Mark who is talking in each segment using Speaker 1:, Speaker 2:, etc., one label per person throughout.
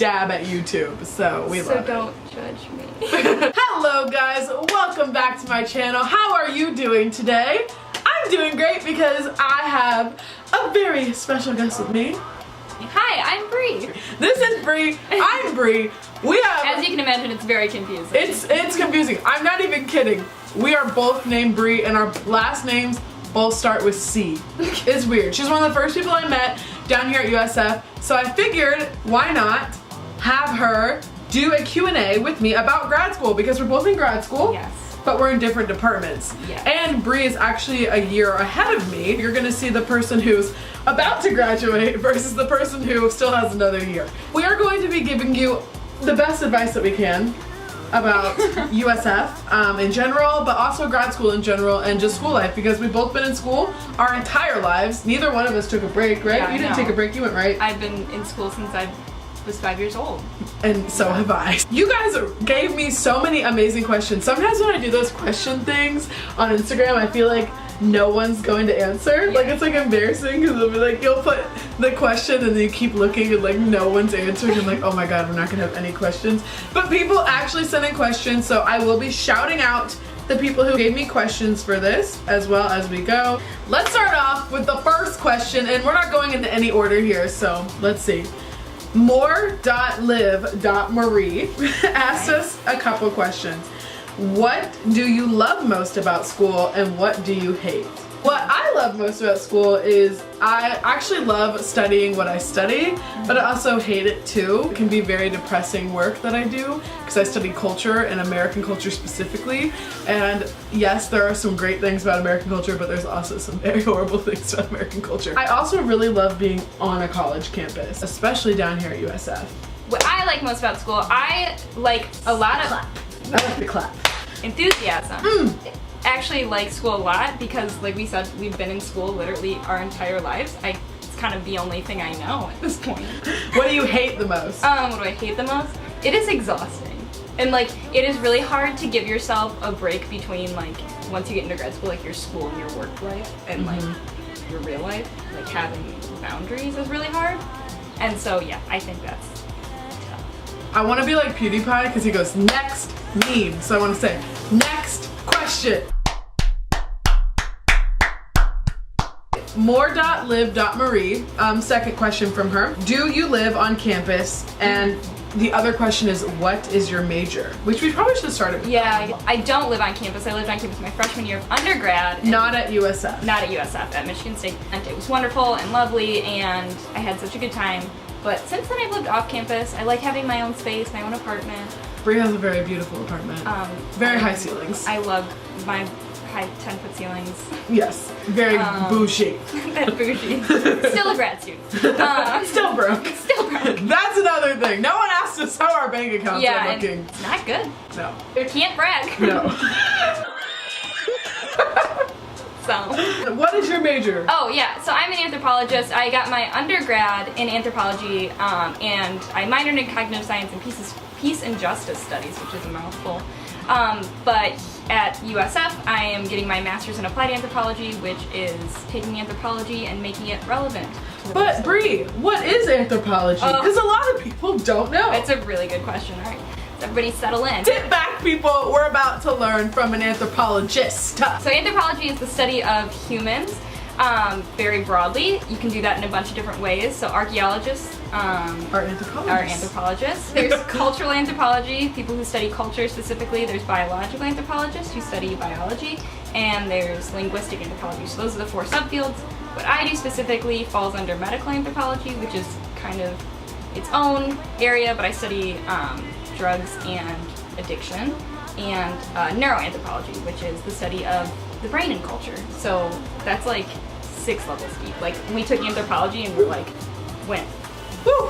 Speaker 1: dab at YouTube, so we love it.
Speaker 2: So don't judge me.
Speaker 1: Hello guys, welcome back to my channel. How are you doing today? I'm doing great because I have a very special guest with me.
Speaker 2: Hi, I'm Bree.
Speaker 1: This is Bree. I'm Bree. We have...
Speaker 2: As you can imagine, it's very confusing.
Speaker 1: It's confusing. I'm not even kidding. We are both named Bree and our last names both start with C. It's weird. She's one of the first people I met down here at USF, so I figured why not have her do a Q&A with me about grad school, because we're both in grad school.
Speaker 2: Yes.
Speaker 1: But we're in different departments.
Speaker 2: Yes.
Speaker 1: And Bree is actually a year ahead of me. You're gonna see the person who's about to graduate versus the person who still has another year. We are going to be giving you the best advice that we can about USF in general, but also grad school in general and just school life, because we've both been in school our entire lives. Neither one of us took a break, right?
Speaker 2: Yeah,
Speaker 1: you didn't take a break, you went right.
Speaker 2: I've been in school since I was 5 years old.
Speaker 1: And so have I. You guys gave me so many amazing questions. Sometimes when I do those question things on Instagram, I feel like no one's going to answer.
Speaker 2: Yeah.
Speaker 1: Like it's like embarrassing because it'll be like you'll put the question and then you keep looking and like no one's answering. I'm like, oh my god, we're not gonna have any questions. But people actually send in questions, so I will be shouting out the people who gave me questions for this as well as we go. Let's start off with the first question, and we're not going into any order here, so let's see. More.live.marie asked us a couple questions. What do you love most about school and what do you hate? What I love most about school is I actually love studying what I study, but I also hate it too. It can be very depressing work that I do because I study culture and American culture specifically. And yes, there are some great things about American culture, but there's also some very horrible things about American culture. I also really love being on a college campus, especially down here at USF.
Speaker 2: What I like most about school, I like a lot of
Speaker 1: I like the clap.
Speaker 2: enthusiasm. Actually like school a lot because, like we said, we've been in school literally our entire lives. It's kind of the only thing I know at this point.
Speaker 1: What do you hate the most?
Speaker 2: What do I hate the most? It is exhausting. And like, it is really hard to give yourself a break between like, once you get into grad school, like your school and your work life and like your real life, like having boundaries is really hard. And so yeah, I think that's tough.
Speaker 1: I want to be like PewDiePie because he goes, next meme. So I want to say, next question. More.live.marie, second question from her. Do you live on campus? And the other question is, what is your major? Which we probably should have started with.
Speaker 2: Yeah, I don't live on campus. I lived on campus my freshman year of undergrad.
Speaker 1: Not at USF.
Speaker 2: Not at USF, at Michigan State. And it was wonderful and lovely and I had such a good time. But since then I've lived off campus. I like having my own space, my own apartment.
Speaker 1: Bree has a very beautiful apartment. Very high ceilings.
Speaker 2: I love my high 10-foot ceilings.
Speaker 1: Yes, very bougie.
Speaker 2: Bougie. Still a grad student.
Speaker 1: Still broke.
Speaker 2: Still broke.
Speaker 1: That's another thing. No one asked us how our bank accounts are looking.
Speaker 2: It's not good.
Speaker 1: No.
Speaker 2: You can't brag.
Speaker 1: No.
Speaker 2: So.
Speaker 1: What is your major?
Speaker 2: Oh yeah, so I'm an anthropologist. I got my undergrad in anthropology and I minored in cognitive science and peace and justice studies, which is a mouthful. But at USF, I am getting my master's in applied anthropology, which is taking anthropology and making it relevant.
Speaker 1: But Bree, what is anthropology? Because a lot of people don't know.
Speaker 2: It's a really good question. All right, so everybody settle in.
Speaker 1: Sit back, people. We're about to learn from an anthropologist.
Speaker 2: So anthropology is the study of humans. Very broadly. You can do that in a bunch of different ways. So archaeologists
Speaker 1: are anthropologists.
Speaker 2: There's cultural anthropology, people who study culture specifically. There's biological anthropologists who study biology. And there's linguistic anthropology. So those are the four subfields. What I do specifically falls under medical anthropology, which is kind of its own area, but I study drugs and addiction. And neuroanthropology, which is the study of the brain and culture. So that's like 6 levels deep. Like we took anthropology and we're like went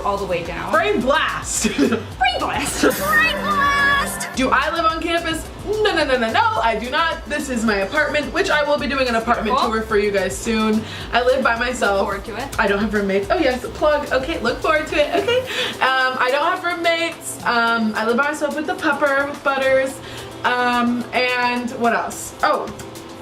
Speaker 2: all the way down.
Speaker 1: Brain blast.
Speaker 2: Brain blast. Brain blast.
Speaker 1: Do I live on campus? No, I do not. This is my apartment, which I will be doing an apartment tour for you guys soon. I live by myself.
Speaker 2: Look forward to it.
Speaker 1: I don't have roommates. Oh yes, plug. Okay, look forward to it. Okay. I don't have roommates. I live by myself with the pupper, with Butters. And what else? Oh,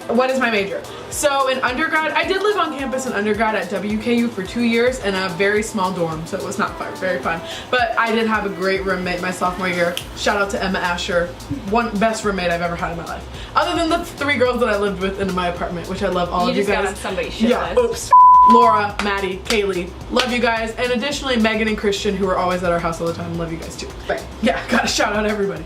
Speaker 1: What is my major? So in undergrad, I did live on campus in undergrad at WKU for 2 years in a very small dorm, so it was not fun, very fun. But I did have a great roommate my sophomore year. Shout out to Emma Asher, one best roommate I've ever had in my life. Other than the 3 girls that I lived with in my apartment, which I love all of you guys.
Speaker 2: You just got on somebody's shit
Speaker 1: Yeah,
Speaker 2: list.
Speaker 1: oops. Laura, Maddie, Kaylee, love you guys, and additionally Megan and Christian, who are always at our house all the time, love you guys too. Right. Yeah, gotta shout out everybody.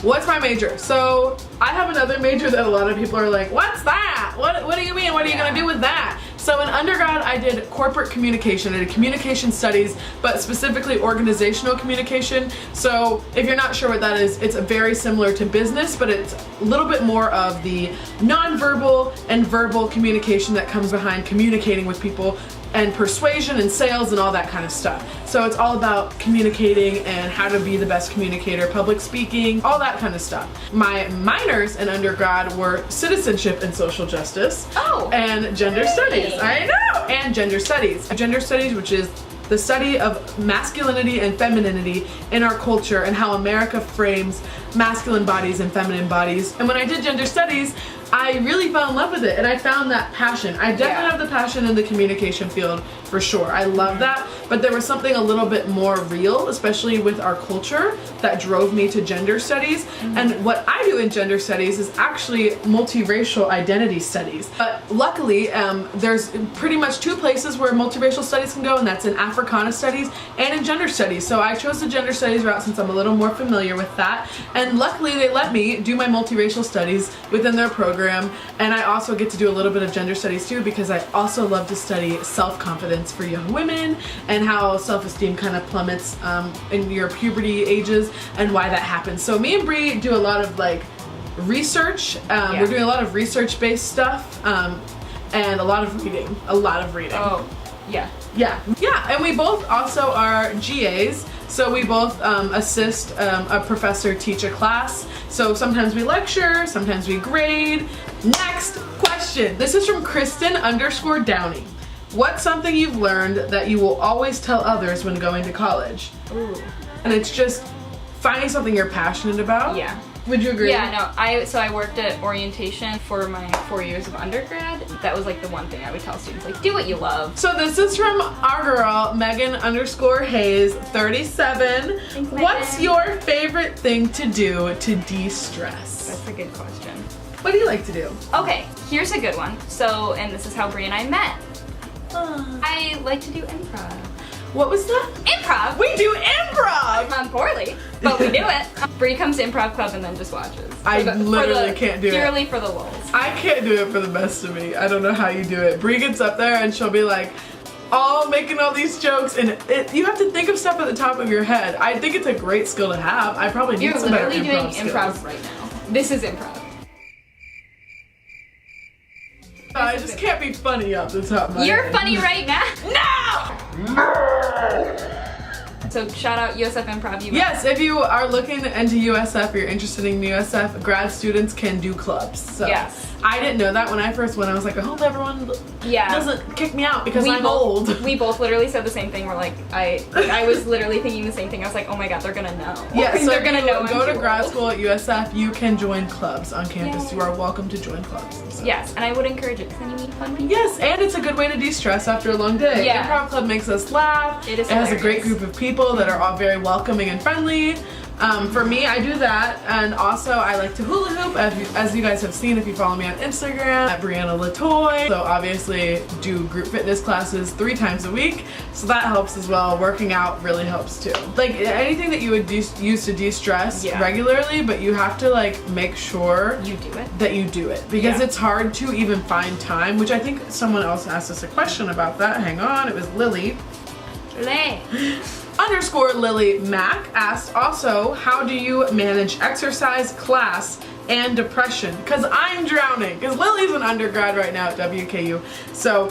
Speaker 1: What's my major? So I have another major that a lot of people are like, what's that? What do you mean? What are you gonna do with that? So in undergrad, I did corporate communication. I did communication studies, but specifically organizational communication. So if you're not sure what that is, it's very similar to business, but it's a little bit more of the nonverbal and verbal communication that comes behind communicating with people, and persuasion and sales and all that kind of stuff. So it's all about communicating and how to be the best communicator, public speaking, all that kind of stuff. My minors in undergrad were citizenship and social justice.
Speaker 2: Oh.
Speaker 1: And gender studies. I know. And gender studies. Gender studies, which is the study of masculinity and femininity in our culture and how America frames masculine bodies and feminine bodies. And when I did gender studies, I really fell in love with it and I found that passion. I definitely have the passion in the communication field for sure. I love that, but there was something a little bit more real, especially with our culture, that drove me to gender studies. And what I do in gender studies is actually multiracial identity studies. But luckily, there's pretty much 2 places where multiracial studies can go, and that's in Africana studies and in gender studies. So I chose the gender studies route since I'm a little more familiar with that. And luckily they let me do my multiracial studies within their program. And I also get to do a little bit of gender studies too, because I also love to study self-confidence for young women and how self-esteem kind of plummets in your puberty ages and why that happens. So me and Bree do a lot of like research. We're doing a lot of research-based stuff and a lot of reading.
Speaker 2: Oh, yeah.
Speaker 1: Yeah, and we both also are GAs. So we both assist a professor teach a class. So sometimes we lecture, sometimes we grade. Next question. This is from Kristen_Downey. What's something you've learned that you will always tell others when going to college?
Speaker 2: Ooh.
Speaker 1: And it's just finding something you're passionate about.
Speaker 2: Yeah.
Speaker 1: Would you agree?
Speaker 2: Yeah, no, I worked at orientation for my 4 years of undergrad. That was like the one thing I would tell students, like, do what you love.
Speaker 1: So this is from our girl, Megan_Hayes, 37.
Speaker 2: Thanks, Megan.
Speaker 1: What's your favorite thing to do to de-stress?
Speaker 2: That's a good question.
Speaker 1: What do you like to do?
Speaker 2: Okay, here's a good one. So, and this is how Bree and I met. I like to do improv.
Speaker 1: What was that?
Speaker 2: Improv!
Speaker 1: We do improv!
Speaker 2: Poorly, but we do it. Bree comes to improv club and then just watches.
Speaker 1: I literally can't do it.
Speaker 2: Purely for the lulz.
Speaker 1: I can't do it for the best of me. I don't know how you do it. Bree gets up there and she'll be like, all making all these jokes, and you have to think of stuff at the top of your head. I think it's a great skill to have. I probably need some better improv skills.
Speaker 2: You're literally doing improv right now. This is improv.
Speaker 1: I just can't be funny off the top of my
Speaker 2: You're
Speaker 1: head.
Speaker 2: funny right now. No! So shout out USF Improv.
Speaker 1: Yes, if you are looking into USF, or you're interested in USF, grad students can do clubs. So
Speaker 2: yes.
Speaker 1: I didn't know that when I first went. I was like, I hope everyone doesn't kick me out because I'm old.
Speaker 2: We both literally said the same thing. We're like, I was literally thinking the same thing. I was like, oh my god, they're gonna know.
Speaker 1: Yeah, so
Speaker 2: they're gonna know.
Speaker 1: Go to grad school at USF. You can join clubs on campus. Yay. You are welcome to join clubs. So.
Speaker 2: Yes, and I would encourage it because then you meet fun people.
Speaker 1: Yes, and it's a good way to de-stress after a long day.
Speaker 2: Yeah.
Speaker 1: Improv club makes us laugh.
Speaker 2: It is.
Speaker 1: It has a great group of people that are all very welcoming and friendly. For me, I do that, and also I like to hula hoop, as you guys have seen if you follow me on Instagram, at Breanna Latoi. So obviously do group fitness classes 3 times a week, so that helps as well. Working out really helps too. Like anything that you would use to de-stress regularly, but you have to like make sure
Speaker 2: you do it.
Speaker 1: That you do it, because it's hard to even find time, which I think someone else asked us a question about that. Hang on, it was Lily. _Lily Mac asked also, how do you manage exercise, class, and depression? Because I'm drowning, because Lily's an undergrad right now at WKU. So,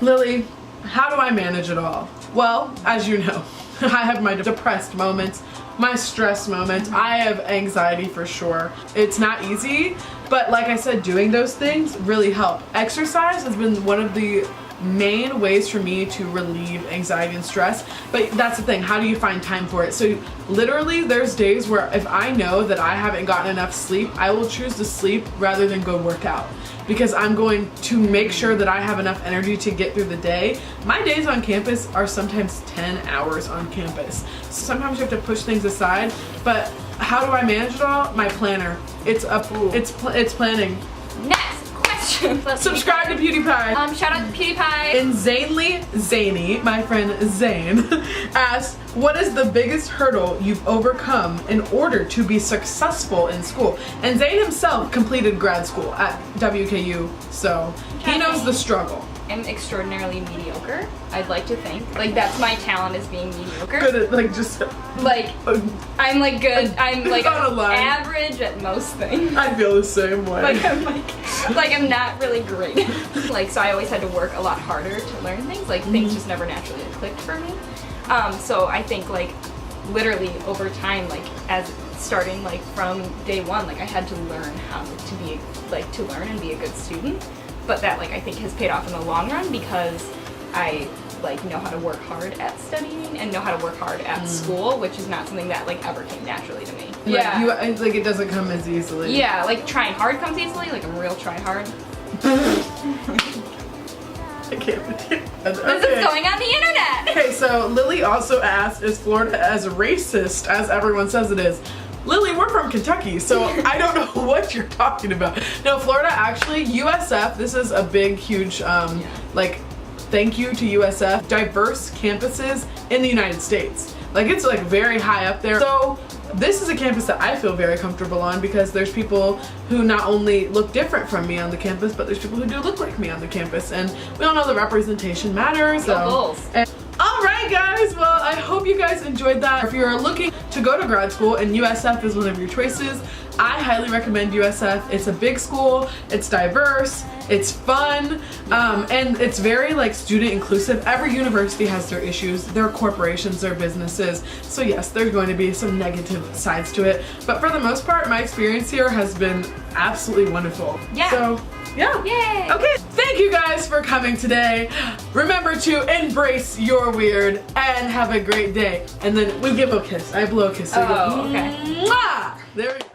Speaker 1: Lily, how do I manage it all? Well, as you know, I have my depressed moments, my stress moments, I have anxiety for sure. It's not easy, but like I said, doing those things really help. Exercise has been one of the main ways for me to relieve anxiety and stress. But that's the thing, how do you find time for it? So literally there's days where if I know that I haven't gotten enough sleep, I will choose to sleep rather than go work out, because I'm going to make sure that I have enough energy to get through the day. My days on campus are sometimes 10 hours on campus. So sometimes you have to push things aside, but how do I manage it all? My planner. It's planning.
Speaker 2: Next question.
Speaker 1: Subscribe to PewDiePie.
Speaker 2: Shout out to PewDiePie.
Speaker 1: Insanely Zany, my friend Zane, asked, what is the biggest hurdle you've overcome in order to be successful in school? And Zane himself completed grad school at WKU, so he knows the struggle.
Speaker 2: I'm extraordinarily mediocre. I'd like to think. Like, that's my talent, is being mediocre.
Speaker 1: Good at, like, just...
Speaker 2: Like, I'm, like, good. I'm, like,
Speaker 1: on a line.
Speaker 2: average at most things.
Speaker 1: I feel the same way.
Speaker 2: Like, I'm not really great. Like, so I always had to work a lot harder to learn things. Like, things just never naturally clicked for me. So I think, like, literally over time, like, as starting, like, from day one, like, I had to learn how to be, like, to learn and be a good student. But that, like, I think has paid off in the long run, because I, like, know how to work hard at studying and know how to work hard at school, which is not something that, like, ever came naturally to me.
Speaker 1: Yeah. Like, it doesn't come as easily.
Speaker 2: Yeah, like, trying hard comes easily. Like, I'm real try hard.
Speaker 1: I can't with you.
Speaker 2: This is going on the internet!
Speaker 1: Okay, so Lily also asked, is Florida as racist as everyone says it is? Lily, we're from Kentucky, so I don't know what you're talking about. No, Florida actually, USF, this is a big, huge, like, thank you to USF. Diverse campuses in the United States. Like, it's, like, very high up there. So this is a campus that I feel very comfortable on, because there's people who not only look different from me on the campus, but there's people who do look like me on the campus. And we all know the representation matters. So. Alright guys, well I hope you guys enjoyed that. If you're looking to go to grad school and USF is one of your choices, I highly recommend USF. It's a big school, it's diverse, it's fun, and it's very like student inclusive. Every university has their issues, their corporations, their businesses. So yes, there's going to be some negative sides to it. But for the most part, my experience here has been absolutely wonderful.
Speaker 2: Yeah.
Speaker 1: So yeah.
Speaker 2: Yay.
Speaker 1: Okay, thank you guys for coming today. Remember to embrace your weird and have a great day. And then we give a kiss. I blow a kiss. So
Speaker 2: okay.
Speaker 1: Mwah! There we go.